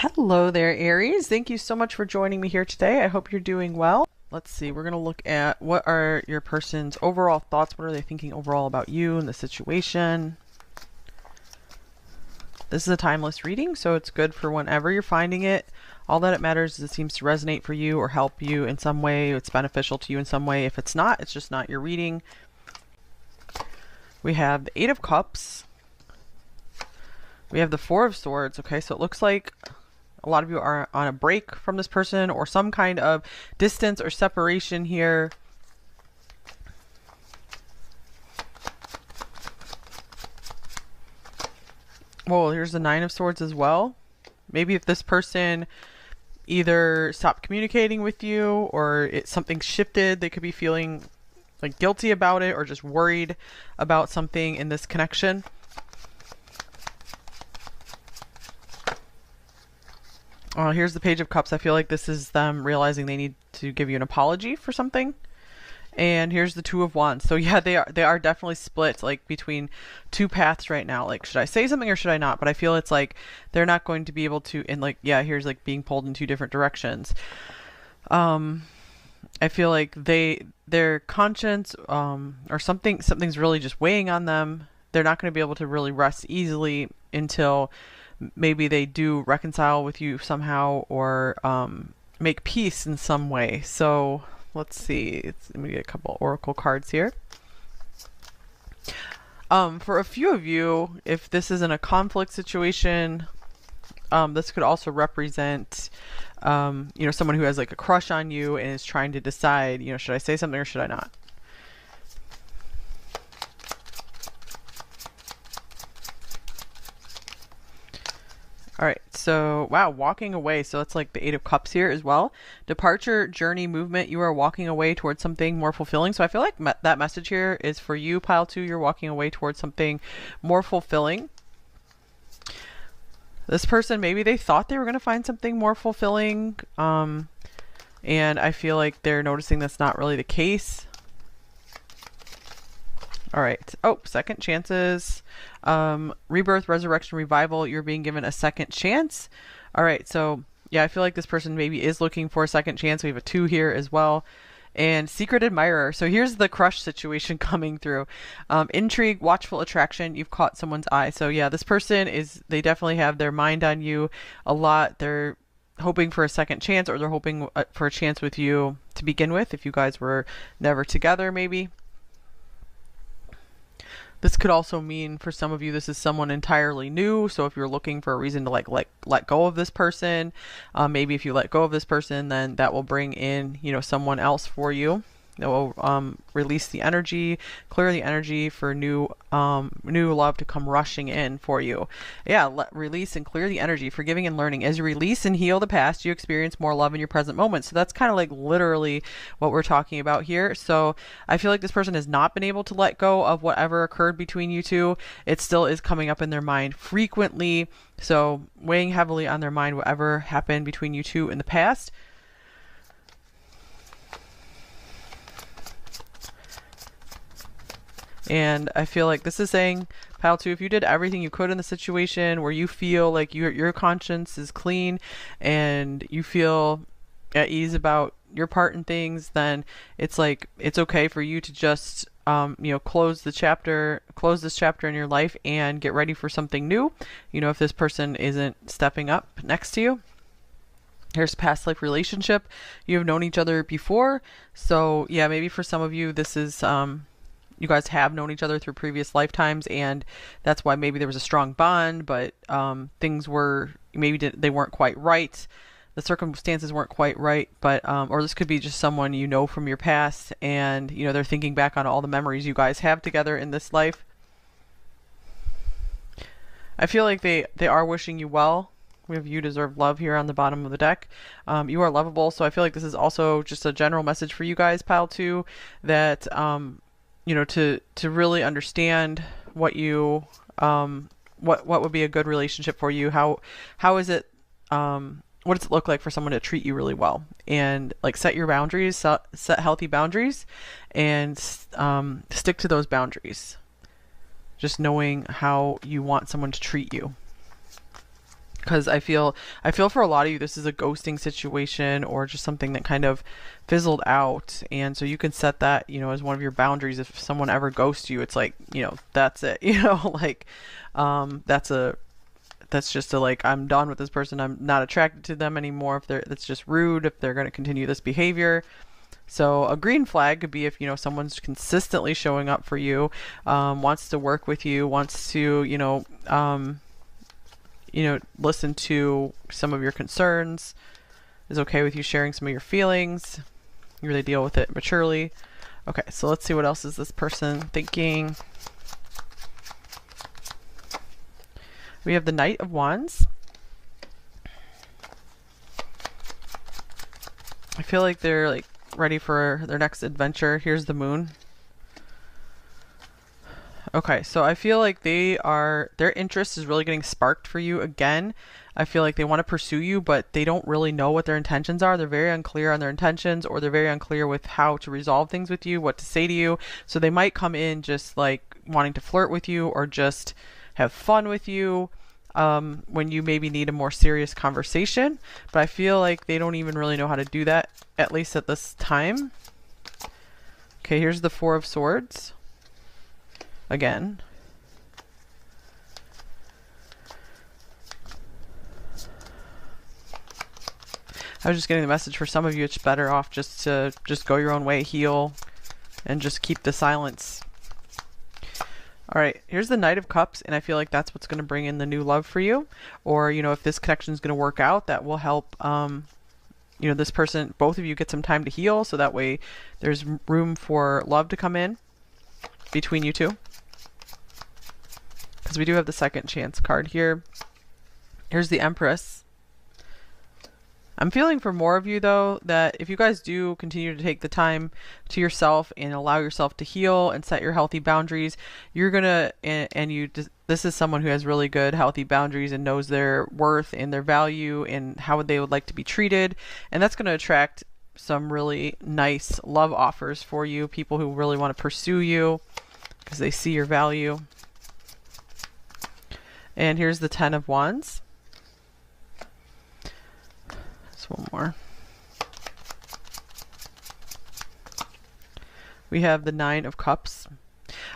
Hello there, Aries. Thank you so much for joining me here today. I hope you're doing well. Let's see, we're going to look at what are your person's overall thoughts. What are they thinking overall about you and the situation? This is a timeless reading, so it's good for whenever you're finding it. All that it matters is it seems to resonate for you or help you in some way. It's beneficial to you in some way. If it's not, it's just not your reading. We have the Eight of Cups. We have the Four of Swords. Okay, so it looks like a lot of you are on a break from this person or some kind of distance or separation here. Well, here's the Nine of Swords as well. Maybe if this person either stopped communicating with you or something shifted, they could be feeling like guilty about it or just worried about something in this connection. Here's the Page of Cups. I feel like this is them realizing they need to give you an apology for something. And here's the Two of Wands. So yeah, they are definitely split like between two paths right now. Like, should I say something or should I not? But I feel it's like they're not going to be able to, and like, yeah, here's like being pulled in two different directions. I feel like their conscience or something's really just weighing on them. They're not going to be able to really rest easily until maybe they do reconcile with you somehow or make peace in some way. So let's see. Let me get a couple oracle cards here. For a few of you, if this isn't a conflict situation, this could also represent someone who has like a crush on you and is trying to decide, should I say something or should I not? All right, so wow, walking away. So that's like the Eight of Cups here as well. Departure, journey, movement. You are walking away towards something more fulfilling. So I feel like that message here is for you, pile two. You're walking away towards something more fulfilling. This person, maybe they thought they were going to find something more fulfilling. And I feel like they're noticing that's not really the case. All right. Oh, second chances. Rebirth, resurrection, revival. You're being given a second chance. All right. So yeah, I feel like this person maybe is looking for a second chance. We have a two here as well. And secret admirer. So here's the crush situation coming through. Intrigue, watchful attraction. You've caught someone's eye. So yeah, this person they definitely have their mind on you a lot. They're hoping for a second chance, or they're hoping for a chance with you to begin with, if you guys were never together maybe. This could also mean for some of you, this is someone entirely new. So if you're looking for a reason to let go of this person, maybe if you let go of this person, then that will bring in, someone else for you. That will release the energy, clear the energy for new love to come rushing in for you. Yeah, release and clear the energy, forgiving and learning. As you release and heal the past, you experience more love in your present moment. So that's kind of like literally what we're talking about here. So I feel like this person has not been able to let go of whatever occurred between you two. It still is coming up in their mind frequently. So weighing heavily on their mind whatever happened between you two in the past. And I feel like this is saying, pile two, if you did everything you could in the situation where you feel like your conscience is clean and you feel at ease about your part in things, then it's like it's okay for you to just close this chapter in your life and get ready for something new. If this person isn't stepping up next to you. Here's past life relationship. You have known each other before. So yeah, maybe for some of you, this is you guys have known each other through previous lifetimes, and that's why maybe there was a strong bond, but things were they weren't quite right. The circumstances weren't quite right, but or this could be just someone from your past, and they're thinking back on all the memories you guys have together in this life. I feel like they are wishing you well. We have you deserve love here on the bottom of the deck. You are lovable, so I feel like this is also just a general message for you guys, pile two, that to really understand what you what would be a good relationship for you. How is it what does it look like for someone to treat you really well, and like set your boundaries, set healthy boundaries, and stick to those boundaries. Just knowing how you want someone to treat you. because I feel for a lot of you this is a ghosting situation or just something that kind of fizzled out, and so you can set that, you know, as one of your boundaries. If someone ever ghosts you, it's like, you know, that's it. You know, like that's just a, like, I'm done with this person, I'm not attracted to them anymore. If they're, that's just rude if they're going to continue this behavior. So a green flag could be if, you know, someone's consistently showing up for you, wants to work with you, wants to, listen to some of your concerns, is okay with you sharing some of your feelings, you really deal with it maturely. Okay, so let's see what else is this person thinking. We have the Knight of Wands. I feel like they're like ready for their next adventure. Here's the Moon. Okay, so I feel like their interest is really getting sparked for you again. I feel like they want to pursue you, but they don't really know what their intentions are. They're very unclear on their intentions, or they're very unclear with how to resolve things with you, what to say to you. So they might come in just like wanting to flirt with you or just have fun with you, when you maybe need a more serious conversation. But I feel like they don't even really know how to do that, at least at this time. Okay, here's the Four of Swords. Again. I was just getting the message for some of you, it's better off just to just go your own way, heal, and just keep the silence. All right, here's the Knight of Cups, and I feel like that's what's going to bring in the new love for you. Or, you know, if this connection is going to work out, that will help, this person, both of you, get some time to heal, so that way there's room for love to come in between you two. Because we do have the second chance card here. Here's the Empress. I'm feeling for more of you, though, that if you guys do continue to take the time to yourself and allow yourself to heal and set your healthy boundaries, you're gonna, this is someone who has really good healthy boundaries and knows their worth and their value and how they would like to be treated, and that's going to attract some really nice love offers for you, people who really want to pursue you because they see your value. And here's the Ten of Wands. One more. We have the Nine of Cups.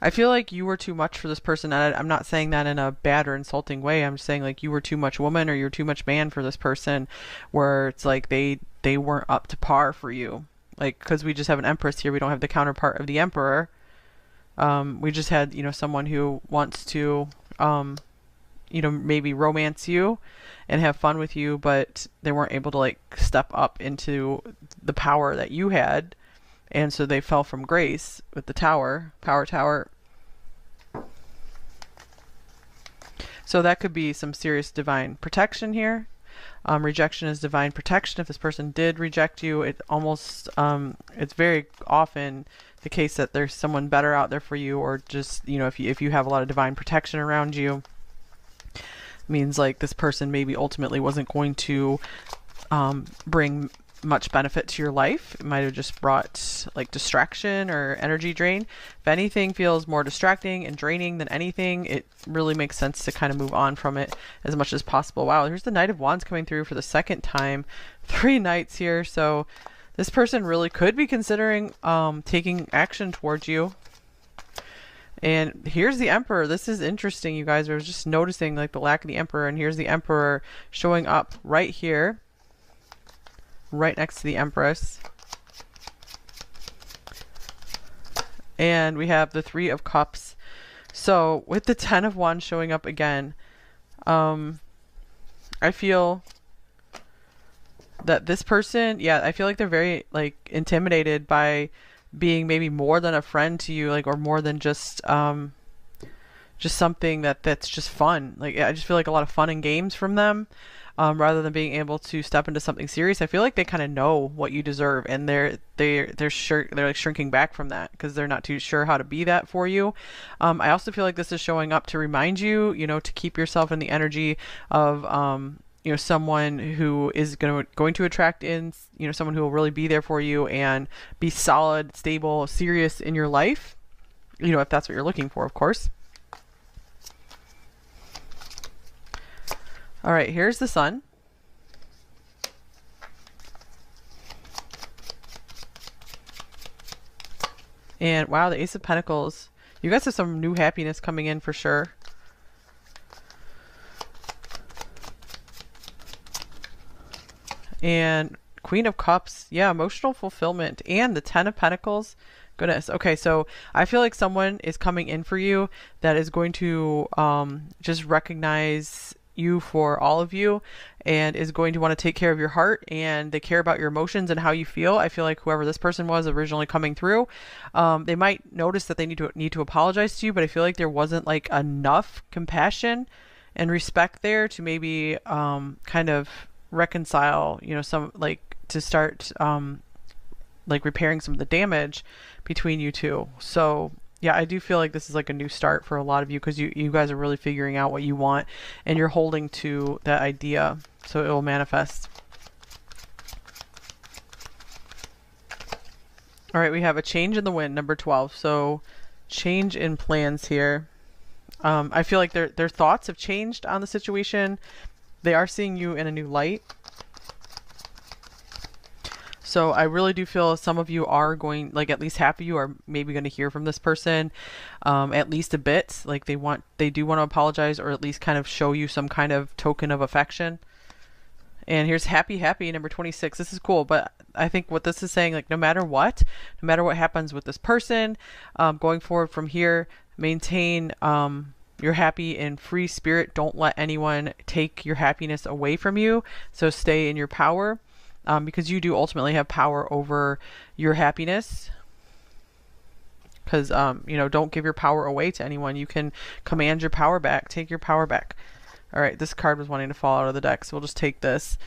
I feel like you were too much for this person. I'm not saying that in a bad or insulting way. I'm just saying like you were too much woman or you're too much man for this person, where it's like they weren't up to par for you. Like, because we just have an Empress here, we don't have the counterpart of the Emperor. We just had, someone who wants to maybe romance you and have fun with you, but they weren't able to like step up into the power that you had, and so they fell from grace with the Power Tower. So that could be some serious divine protection here. Rejection is divine protection. If this person did reject you, it's very often the case that there's someone better out there for you, or just, if you have a lot of divine protection around you, means like this person maybe ultimately wasn't going to bring much benefit to your life. It might have just brought like distraction or energy drain. If anything feels more distracting and draining than anything, it really makes sense to kind of move on from it as much as possible. Wow, here's the Knight of Wands coming through for the second time. 3 knights here, so this person really could be considering taking action towards you. And here's the Emperor. This is interesting, you guys. I was just noticing like the lack of the Emperor, and here's the Emperor showing up right here, right next to the Empress. And we have the Three of Cups. So with the Ten of Wands showing up again, I feel that this person, I feel like they're very like intimidated by being maybe more than a friend to you, like, or more than just something that's just fun. Like, I just feel like a lot of fun and games from them, rather than being able to step into something serious. I feel like they kind of know what you deserve, and they're like shrinking back from that because they're not too sure how to be that for you. I also feel like this is showing up to remind you, to keep yourself in the energy of someone who is going to attract in, someone who will really be there for you and be solid, stable, serious in your life, if that's what you're looking for, of course. All right, here's the Sun. And wow, the Ace of Pentacles. You guys have some new happiness coming in for sure. And Queen of Cups. Yeah, emotional fulfillment. And the Ten of Pentacles. Goodness. Okay, so I feel like someone is coming in for you that is going to just recognize you for all of you and is going to want to take care of your heart, and they care about your emotions and how you feel. I feel like whoever this person was originally coming through, they might notice that they need to apologize to you, but I feel like there wasn't like enough compassion and respect there to maybe kind of reconcile, you know, some like to start like repairing some of the damage between you two. So yeah, I do feel like this is like a new start for a lot of you, because you guys are really figuring out what you want and you're holding to that idea, so it will manifest. All right, we have a change in the wind, number 12. So change in plans here. I feel like their thoughts have changed on the situation. They are seeing you in a new light. So I really do feel some of you are going, like at least half of you are maybe going to hear from this person at least a bit. Like they do want to apologize, or at least kind of show you some kind of token of affection. And here's happy, number 26. This is cool, but I think what this is saying, like no matter what happens with this person, going forward from here, maintain your happy and free spirit. Don't let anyone take your happiness away from you. So stay in your power. Because you do ultimately have power over your happiness. Because, you know, don't give your power away to anyone. You can command your power back. Take your power back. All right, this card was wanting to fall out of the deck, so we'll just take this.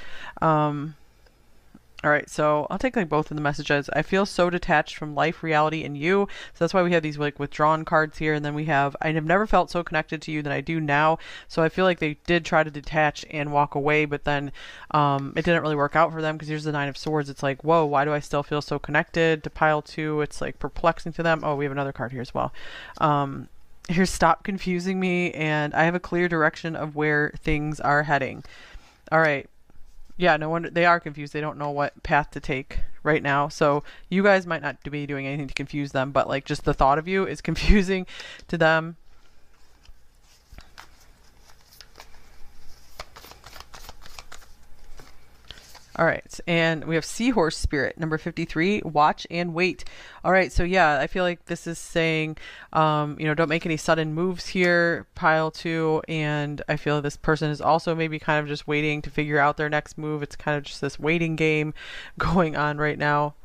All right, so I'll take like both of the messages. I feel so detached from life, reality, and you. So that's why we have these like withdrawn cards here. And then we have, I have never felt so connected to you than I do now. So I feel like they did try to detach and walk away, but then it didn't really work out for them, because here's the Nine of Swords. It's like, whoa, why do I still feel so connected to pile two? It's like perplexing to them. Oh, we have another card here as well. Here's stop confusing me, and I have a clear direction of where things are heading. All right. Yeah, no wonder they are confused. They don't know what path to take right now. So you guys might not be doing anything to confuse them, but like just the thought of you is confusing to them. All right, and we have Seahorse Spirit, number 53, watch and wait. All right, so yeah, I feel like this is saying, you know, don't make any sudden moves here, pile two, and I feel this person is also maybe kind of just waiting to figure out their next move. It's kind of just this waiting game going on right now.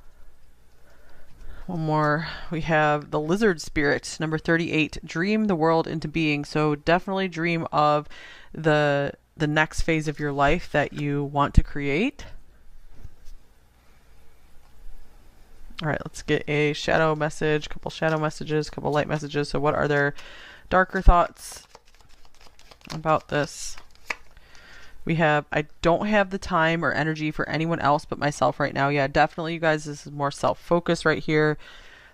One more, we have the Lizard Spirit, number 38, dream the world into being. So definitely dream of the next phase of your life that you want to create. All right, let's get a shadow message, couple shadow messages, couple light messages. So what are their darker thoughts about this? We have, I don't have the time or energy for anyone else but myself right now. Yeah, definitely, you guys, this is more self-focused right here.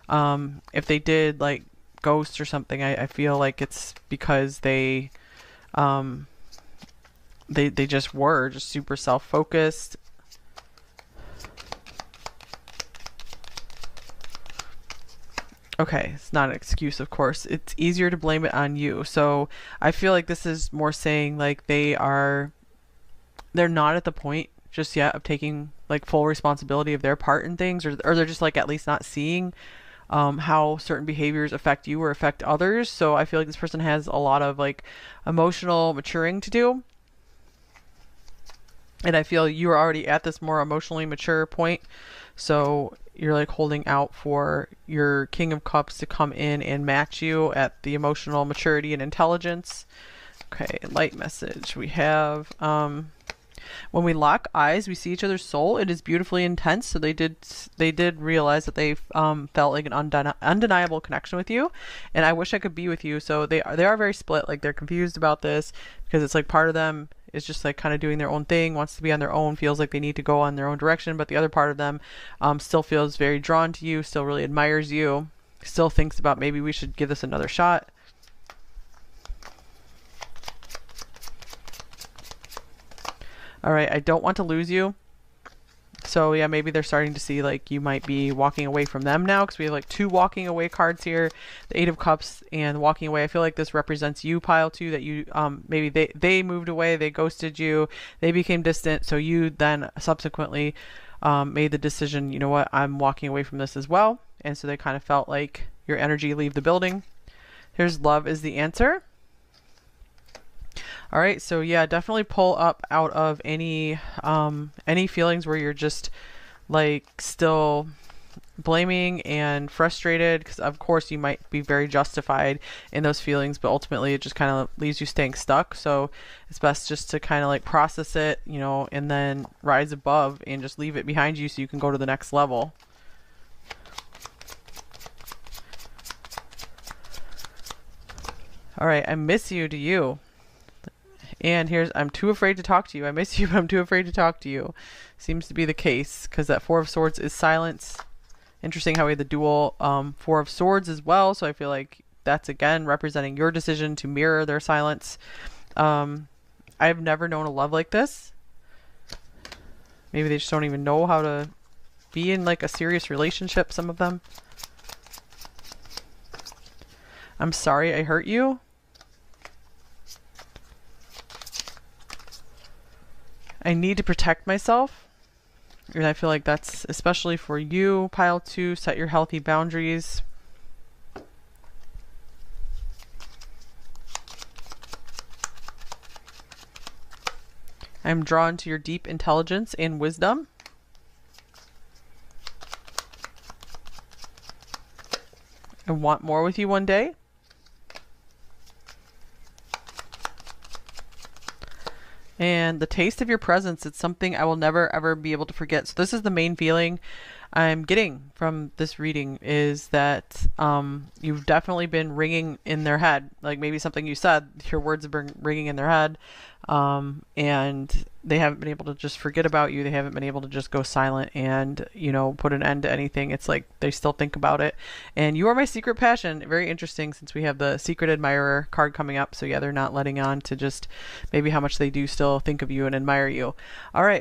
If they did like ghost or something, I feel like it's because they just were just super self-focused. Okay, it's not an excuse, of course. It's easier to blame it on you. So I feel like this is more saying like they're not at the point just yet of taking like full responsibility of their part in things, or they're just like at least not seeing how certain behaviors affect you or affect others. So I feel like this person has a lot of like emotional maturing to do. And I feel you are already at this more emotionally mature point. So you're like holding out for your King of Cups to come in and match you at the emotional maturity and intelligence. Okay, light message. We have, when we lock eyes, we see each other's soul. It is beautifully intense. So they did realize that they felt like an undeniable connection with you. And I wish I could be with you. So they are very split. Like they're confused about this, because it's like part of them is just like kind of doing their own thing, wants to be on their own, feels like they need to go on their own direction, but the other part of them still feels very drawn to you, still really admires you, still thinks about maybe we should give this another shot. All right, I don't want to lose you. So yeah, maybe they're starting to see like you might be walking away from them now, because we have like 2 walking away cards here, the 8 of Cups and walking away. I feel like this represents you, pile 2, that you maybe they moved away, they ghosted you, they became distant, so you then subsequently made the decision, you know what, I'm walking away from this as well. And so they kind of felt like your energy leave the building. Here's love is the answer. All right, so yeah, definitely pull up out of any feelings where you're just like still blaming and frustrated, because of course you might be very justified in those feelings, but ultimately it just kind of leaves you staying stuck. So it's best just to kind of like process it, you know, and then rise above and just leave it behind you so you can go to the next level. All right, I miss you to you. And here's, I'm too afraid to talk to you. I miss you, but I'm too afraid to talk to you. Seems to be the case, because that 4 of Swords is silence. Interesting how we had the dual 4 of Swords as well. So I feel like that's again representing your decision to mirror their silence. I've never known a love like this. Maybe they just don't even know how to be in like a serious relationship, some of them. I'm sorry I hurt you. I need to protect myself. And I feel like that's especially for you, pile 2. Set your healthy boundaries. I'm drawn to your deep intelligence and wisdom. I want more with you one day. And the taste of your presence, it's something I will never ever be able to forget. So this is the main feeling I'm getting from this reading, is that you've definitely been ringing in their head. Like maybe something you said, your words have been ringing in their head, and they haven't been able to just forget about you. They haven't been able to just go silent and, you know, put an end to anything. It's like they still think about it. And you are my secret passion. Very interesting, since we have the secret admirer card coming up. So yeah, they're not letting on to just maybe how much they do still think of you and admire you. All right.